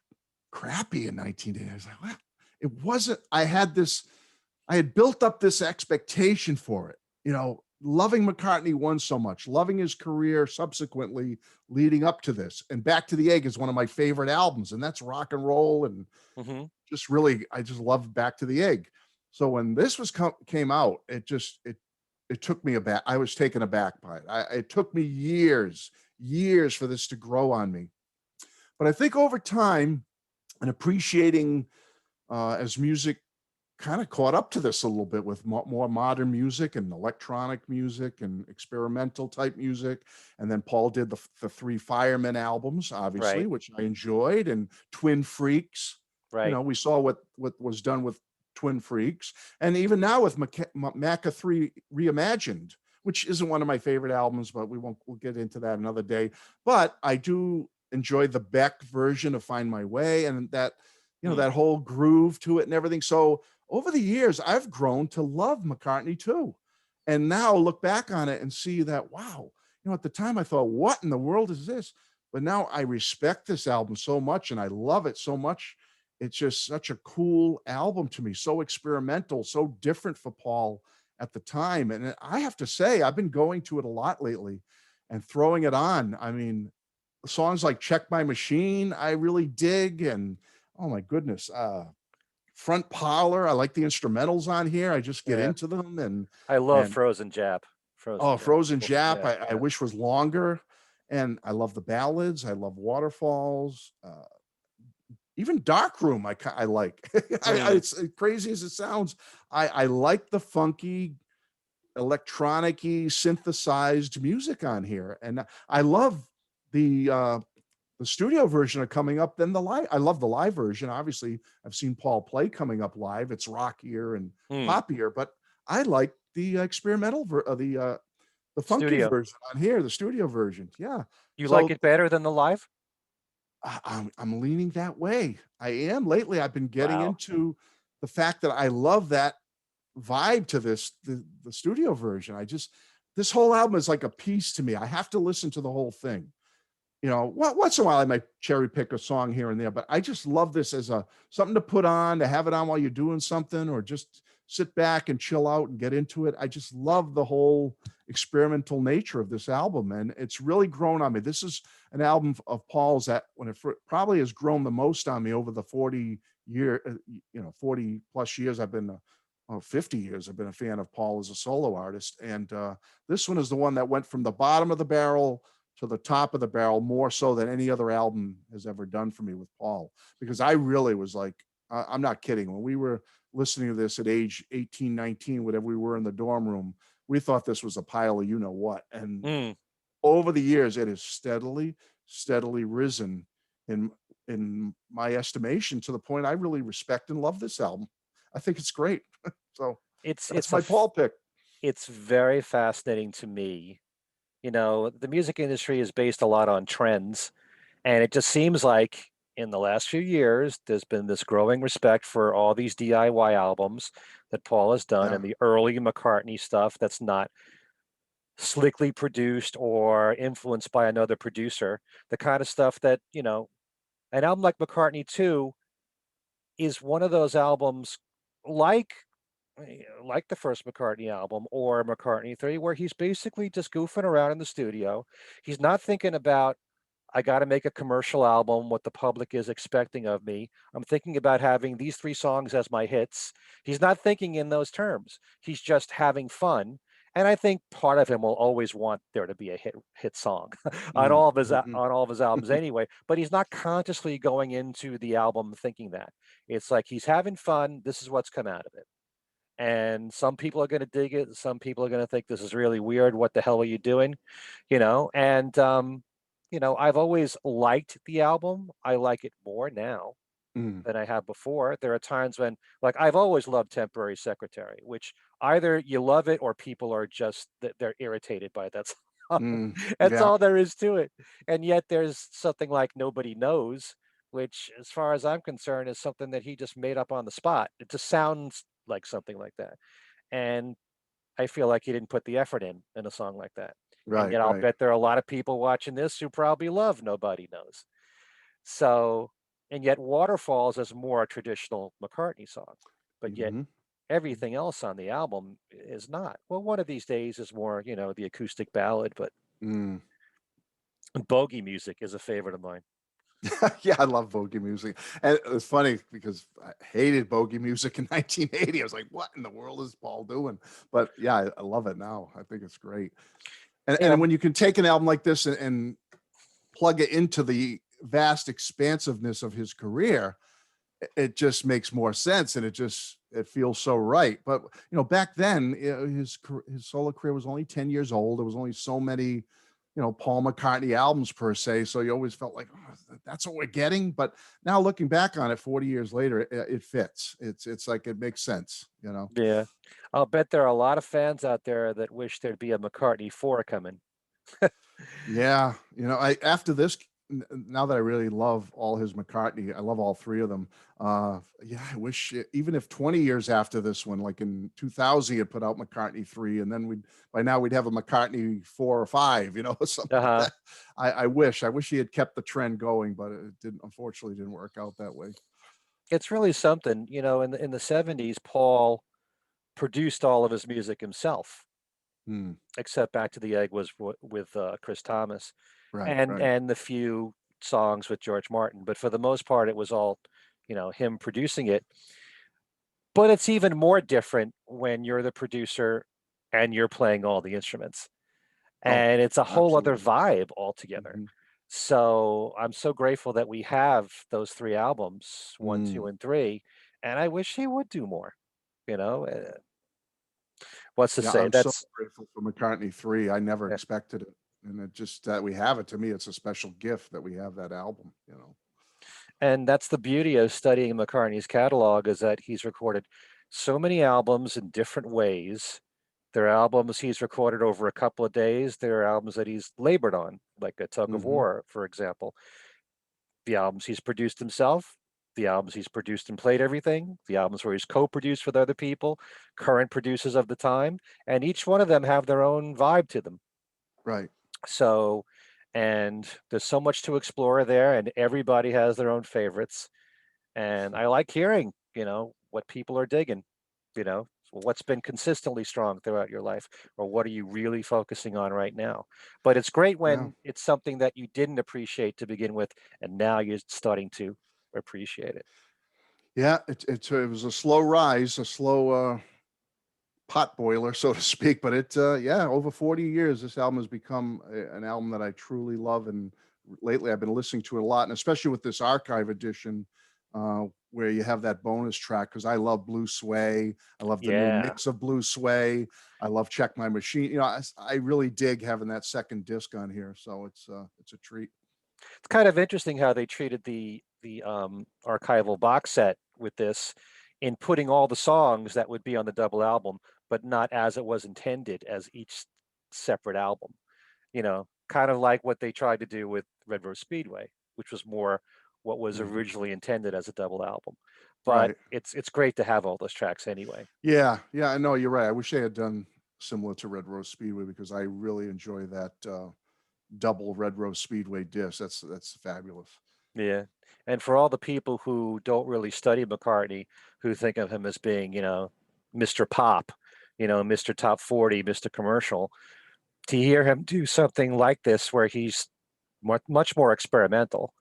crappy in 1980. I was like, what? It wasn't. I had built up this expectation for it, loving McCartney 1 so much, loving his career subsequently leading up to this. And Back to the Egg is one of my favorite albums, and that's rock and roll. And just really, I just love Back to the Egg. So when this came out, it took me aback. I was taken aback by it. It took me years for this to grow on me. But I think over time, and appreciating as music kind of caught up to this a little bit with more modern music and electronic music and experimental type music. And then Paul did the 3 Firemen albums, obviously, Right. which I enjoyed, and Twin Freaks. Right. We saw what was done with Twin Freaks. And even now with Macca 3 Reimagined, which isn't one of my favorite albums, but we'll get into that another day. But I do enjoy the Beck version of Find My Way, and that, that whole groove to it and everything. So over the years, I've grown to love McCartney 2. And now look back on it and see that, wow, at the time I thought, what in the world is this? But now I respect this album so much and I love it so much. It's just such a cool album to me, so experimental, so different for Paul at the time. And I have to say, I've been going to it a lot lately and throwing it on. I mean, songs like Check My Machine, I really dig. And oh my goodness, Front Parlor, I like the instrumentals on here. I just get Yeah. into them. And I love Frozen Jap. Frozen Jap, Yeah. I wish was longer. And I love the ballads. I love Waterfalls. Even Darkroom, I like. It's crazy as it sounds. I like the funky, electronic-y, synthesized music on here. And I love the studio version of coming up than the live. I love the live version. Obviously, I've seen Paul play coming up live. It's rockier and poppier, but I like the experimental the The funky Studio. version on here, the studio version, yeah. You like So it better than the live? I'm leaning that way. I am. Lately, I've been getting Wow. into the fact that I love that vibe to the studio version. This whole album is like a piece to me. I have to listen to the whole thing. Once in a while I might cherry pick a song here and there, but I just love this as a something to put on, to have it on while you're doing something, or just sit back and chill out and get into it. I just love the whole experimental nature of this album, and it's really grown on me. This is an album of Paul's that probably has grown the most on me over the 40 plus years I've been 50 years I've been a fan of Paul as a solo artist. And this one is the one that went from the bottom of the barrel to the top of the barrel more so than any other album has ever done for me with Paul. Because I really was like, I'm not kidding. When we were listening to this at age 18, 19, whatever we were in the dorm room, we thought this was a pile of you know what. And Mm. over the years, it has steadily risen in my estimation to the point I really respect and love this album. I think it's great. So It's that's it's a my Paul pick. it's very fascinating to me. The music industry is based a lot on trends, and it just seems like in the last few years, there's been this growing respect for all these DIY albums that Paul has done Yeah. and the early McCartney stuff that's not slickly produced or influenced by another producer. The kind of stuff that, an album like McCartney 2 is one of those albums like like the first McCartney album or McCartney 3, where he's basically just goofing around in the studio. He's not thinking about, I got to make a commercial album, what the public is expecting of me. I'm thinking about having these three songs as my hits. He's not thinking in those terms. He's just having fun. And I think part of him will always want there to be a hit song on Mm, all of his mhm, on all of his albums anyway. But he's not consciously going into the album thinking that. It's like he's having fun. This is what's come out of it. And some people are going to dig it. Some people are going to think this is really weird. What the hell are you doing? And I've always liked the album. I like it more now mm, than I have before. There are times when, like, I've always loved Temporary Secretary, which either you love it or people are just they're irritated by that song. mm. That's Yeah, all there is to it. And yet there's something like Nobody Knows, which, as far as I'm concerned, is something that he just made up on the spot. It just sounds like something like that. And I feel like he didn't put the effort in a song like that. And right, yet I'll right. bet there are a lot of people watching this who probably love Nobody Knows. So, and yet Waterfalls is more a traditional McCartney song, but yet Mhm. everything else on the album is not. Well, one of these days is more, the acoustic ballad, but Mm. bogey music is a favorite of mine. Yeah, I love bogey music. And it's funny because I hated bogey music in 1980. I was like, what in the world is Paul doing? But yeah, I love it now. I think it's great. You And know, when you can take an album like this and plug it into the vast expansiveness of his career, it just makes more sense and it feels so right. But back then, his solo career was only 10 years old. There was only so many, Paul McCartney albums per se. So you always felt like, oh, that's what we're getting. But now looking back on it 40 years later, it fits. It's like it makes sense. yeah. I'll bet there are a lot of fans out there that wish there'd be a McCartney 4 coming. Yeah, I after this, now that I really love all his McCartney, I love all three of them. Yeah, I wish even if 20 years after this one, like in 2000, he had put out McCartney 3, and then by now we'd have a McCartney 4 or 5, something like Uh-huh. that. I wish he had kept the trend going, but it didn't. Unfortunately, didn't work out that way. It's really something, in the 70s, Paul produced all of his music himself, Hmm. except Back to the Egg was with Chris Thomas, Right, and right. and the few songs with George Martin. But for the most part, it was all, him producing it. But it's even more different when you're the producer and you're playing all the instruments, Oh, and it's a whole other absolutely. vibe altogether. Hmm. So I'm so grateful that we have those three albums, one, Mm. two, and three, and I wish he would do more. You know, what's to Yeah, say? I'm so That's grateful for McCartney 3. I never yeah. expected it. And it just that we have it to me, it's a special gift that we have that album. And that's the beauty of studying McCartney's catalog, is that he's recorded so many albums in different ways There are albums he's recorded over a couple of days. There are albums that he's labored on, like a Tug of Hmm. War, for example. The albums he's produced himself, the albums he's produced and played everything, the albums where he's co-produced with other people, current producers of the time, and each one of them have their own vibe to them. Right. So, and there's so much to explore there, and everybody has their own favorites. And I like hearing, what people are digging, what's been consistently strong throughout your life, or what are you really focusing on right now? But it's great Yeah. when it's something that you didn't appreciate to begin with, and now you're starting to appreciate it. Yeah. It was a slow rise, a slow pot boiler, so to speak. But yeah, over 40 years, this album has become an album that I truly love. And lately, I've been listening to it a lot, and especially with this archive edition, where you have that bonus track. Because I love Blue Sway, I love the new Yeah. mix of Blue Sway, I love Check My Machine. I really dig having that second disc on here. So it's a treat. It's kind of interesting how they treated the archival box set with this in putting all the songs that would be on the double album, but not as it was intended as each separate album. Kind of like what they tried to do with Red Rose Speedway, which was more what was Mhm. originally intended as a double album. But Right. it's great to have all those tracks anyway. Yeah, yeah, I know, you're right. I wish they had done similar to Red Rose Speedway because I really enjoy that double Red Rose Speedway disc. That's fabulous. Yeah. And for all the people who don't really study McCartney, who think of him as being, Mr. Pop, Mr. Top 40, Mr. Commercial, to hear him do something like this where he's much more experimental,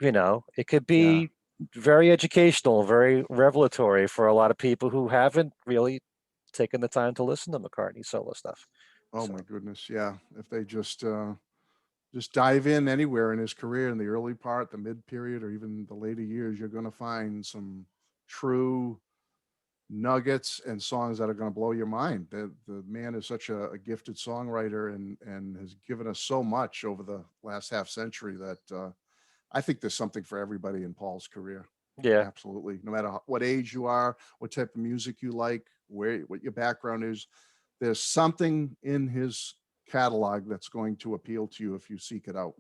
it could Yeah. be very educational, very revelatory for a lot of people who haven't really taken the time to listen to McCartney solo stuff. Oh my So, goodness. Yeah. If they just dive in anywhere in his career in the early part, the mid period, or even the later years, you're going to find some true nuggets and songs that are going to blow your mind. The man is such a gifted songwriter and has given us so much over the last half century that I think there's something for everybody in Paul's career. yeah, Absolutely. No matter what age you are, what type of music you like, what your background is, there's something in his catalog that's going to appeal to you if you seek it out.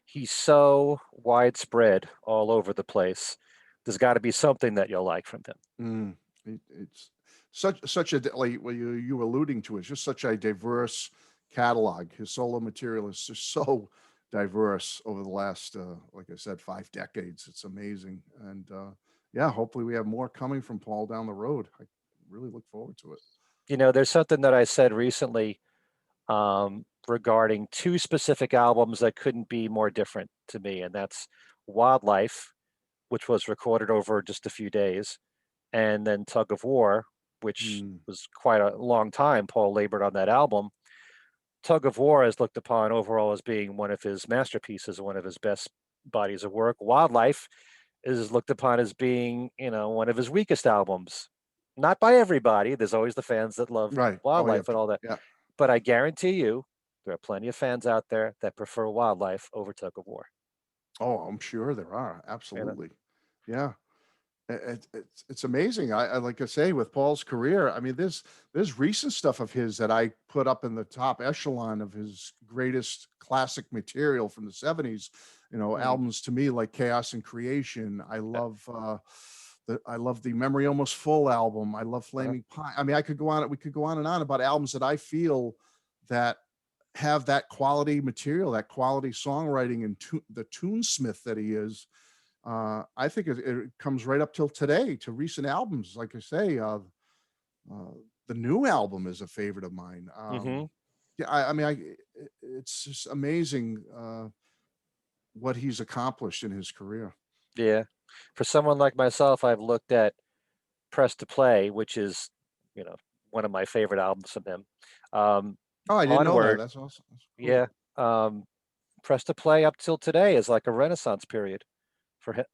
he's so widespread all over the place. There's got to be something that you'll like from him. Mm, it's such a like what you were alluding to. It's just such a diverse catalog. His solo material is just so diverse over the last, like I said, 5 decades. It's amazing, and yeah, hopefully we have more coming from Paul down the road. I really look forward to it. There's something that I said recently regarding two specific albums that couldn't be more different to me, and that's Wildlife, which was recorded over just a few days, and then Tug of War, which Mm, was quite a long time. Paul labored on that album. Tug of War is looked upon overall as being one of his masterpieces, one of his best bodies of work. Wildlife is looked upon as being, one of his weakest albums. Not by everybody. There's always the fans that love right. Oh yeah. Wildlife and all that. Yeah. But I guarantee you, there are plenty of fans out there that prefer Wildlife over Tug of War. Oh, I'm sure there are. You know, Absolutely. Yeah. It's amazing. I like I say with Paul's career. I mean, there's recent stuff of his that I put up in the top echelon of his greatest classic material from the '70s. mhm, Albums to me like Chaos and Creation. uh, I love the Memory Almost Full album. I love uh-huh. Flaming Pie. I mean, I could go on. We could go on and on about albums that I feel that have that quality material, that quality songwriting, and the tunesmith that he is. I think it comes right up till today to recent albums. Like I say, uh, the new album is a favorite of mine. Mhm. Yeah, I mean, it's just amazing what he's accomplished in his career. Yeah. For someone like myself, I've looked at Press to Play, which is, you know, one of my favorite albums from him. Um, Oh, I didn't know that. Onward, That's awesome. That's cool. yeah. Um, Press to Play up till today is like a renaissance period for him.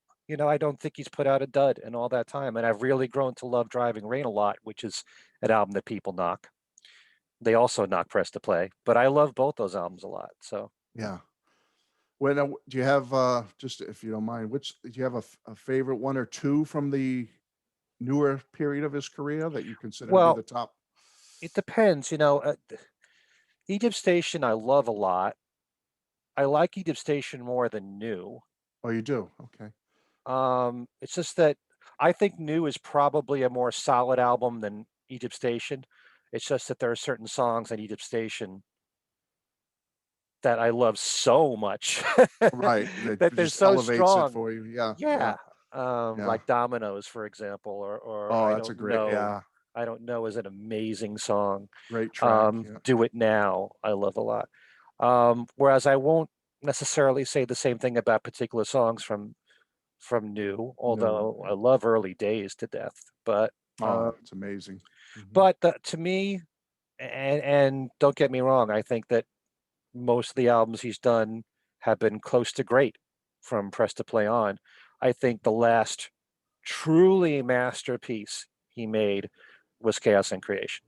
I don't think he's put out a dud in all that time. And I've really grown to love Driving Rain a lot, which is an album that people knock. They also knock Press to Play, but I love both those albums a lot. So, Yeah. When do you have just if you don't mind, which do you have a favorite one or two from the newer period of his career that you consider to be well, the top? it depends, Egypt Station I love a lot. I like Egypt Station more than New. Oh, you do? Okay. It's just that I think New is probably a more solid album than Egypt Station. It's just that there are certain songs on Egypt Station that I love so much Right. That that they're just so elevates it strong. for you. Yeah. Yeah. Yeah, Yeah. like Dominoes, for example, or Oh, that's a great, yeah. I Don't Know is an amazing song. Great track. Yeah. Do It Now, I love a lot. Whereas I won't necessarily say the same thing about particular songs from New, No. although I Yeah. love Early Days to death. But Oh, it's amazing. Hmm. to me, and don't get me wrong, I think that most of the albums he's done have been close to great from Press to Play on. I think the last truly masterpiece he made was Chaos and Creation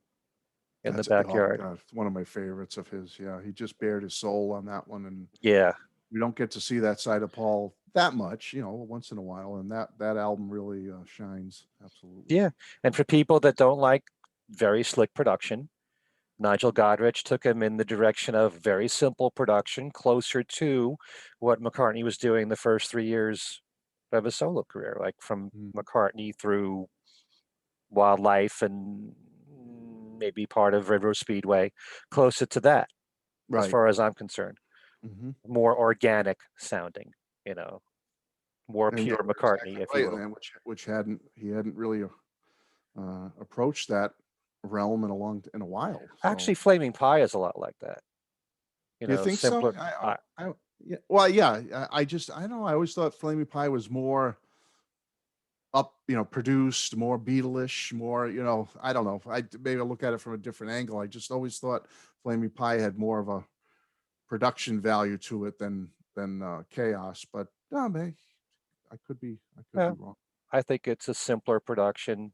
in the That's, oh backyard. God, it's one of my favorites of his. Yeah. He just bared his soul on that one. And Yeah, we don't get to see that side of Paul that much, once in a while. And that album really shines. Absolutely. yeah. And for people that don't like very slick production, Nigel Godrich took him in the direction of very simple production, closer to what McCartney was doing the first 3 years of his solo career, like from Mhm. McCartney through Wildlife and maybe part of River Speedway, closer to that, as Right. far as I'm concerned. Hmm. More organic sounding, you know, more And pure you're McCartney, exactly if you right, will. man. Which hadn't he hadn't really approached that realm in a while. Actually, So Flaming Pie is a lot like that, you think so? simpler. Yeah. Well, yeah. I don't know. I always thought Flaming Pie was more up, produced, more Beatleish, more, I don't know. Maybe I look at it from a different angle. I just always thought Flaming Pie had more of a production value to it than Chaos. But no, man, I could be Yeah, wrong. I think it's a simpler production.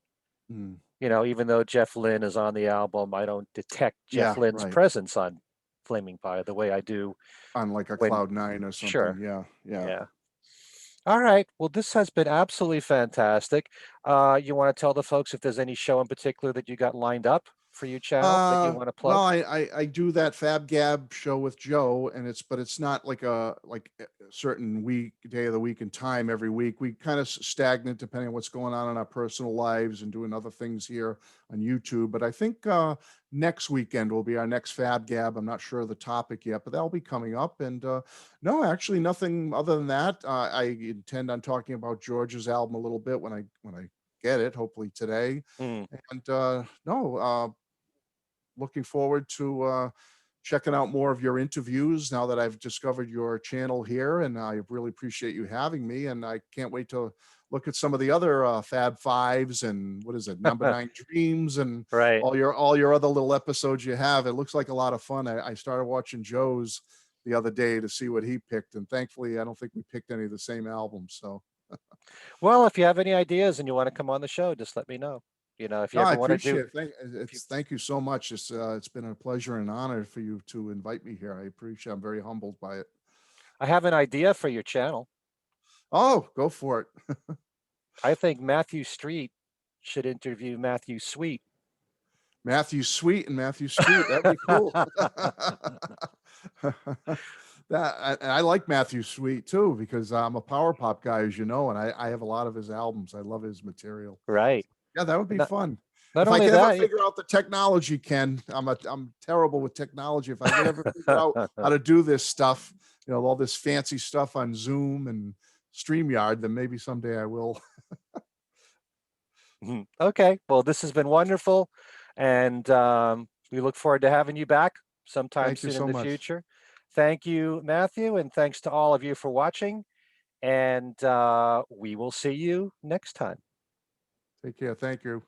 Mm. Even though Jeff Lynne is on the album, I don't detect Jeff Yeah, Lynne's right. presence on Flaming Pie the way I do On like a when, Cloud Nine or something. sure, Yeah, yeah. yeah. All right. Well, this has been absolutely fantastic. You want to tell the folks if there's any show in particular that you got lined up for your channel that you want to Well, plug? I do that Fab Gab show with Joe, and it's not like a certain day of the week and time every week. We kind of stagnant depending on what's going on in our personal lives and doing other things here on YouTube. But I think next weekend will be our next Fab Gab. I'm not sure of the topic yet, but that'll be coming up. And no, actually, nothing other than that. I intend on talking about George's album a little bit when I get it, hopefully today. Mm, And no, looking forward to checking out more of your interviews now that I've discovered your channel here, and I really appreciate you having me. And I can't wait to look at some of the other Fab Fives and what is it, Number Nine Dreams, and right. all your other little episodes you have. It looks like a lot of fun. I started watching Joe's the other day to see what he picked, and thankfully, I don't think we picked any of the same albums. So Well, if you have any ideas and you want to come on the show, just let me know. If you no, I ever want to do, appreciate it. if you, Thank you so much. It's been a pleasure and honor for you to invite me here. I appreciate. I'm very humbled by it. I have an idea for your channel. Oh, go for it. I think Matthew Street should interview Matthew Sweet. Matthew Sweet and Matthew Street. That'd be cool. I like Matthew Sweet too because I'm a power pop guy, as you know, and I have a lot of his albums. I love his material. Right. Yeah, that would be Not, fun. not If I only could ever that, figure out the technology, Ken, I'm terrible with technology. If I could ever figure out how to do this stuff, all this fancy stuff on Zoom and StreamYard, then maybe someday I will. Mhm. Okay. Well, this has been wonderful. And we look forward to having you back sometime Thank you soon in so the much. future. Thank you, Matthew. And thanks to all of you for watching. And we will see you next time. Take care. Thank you.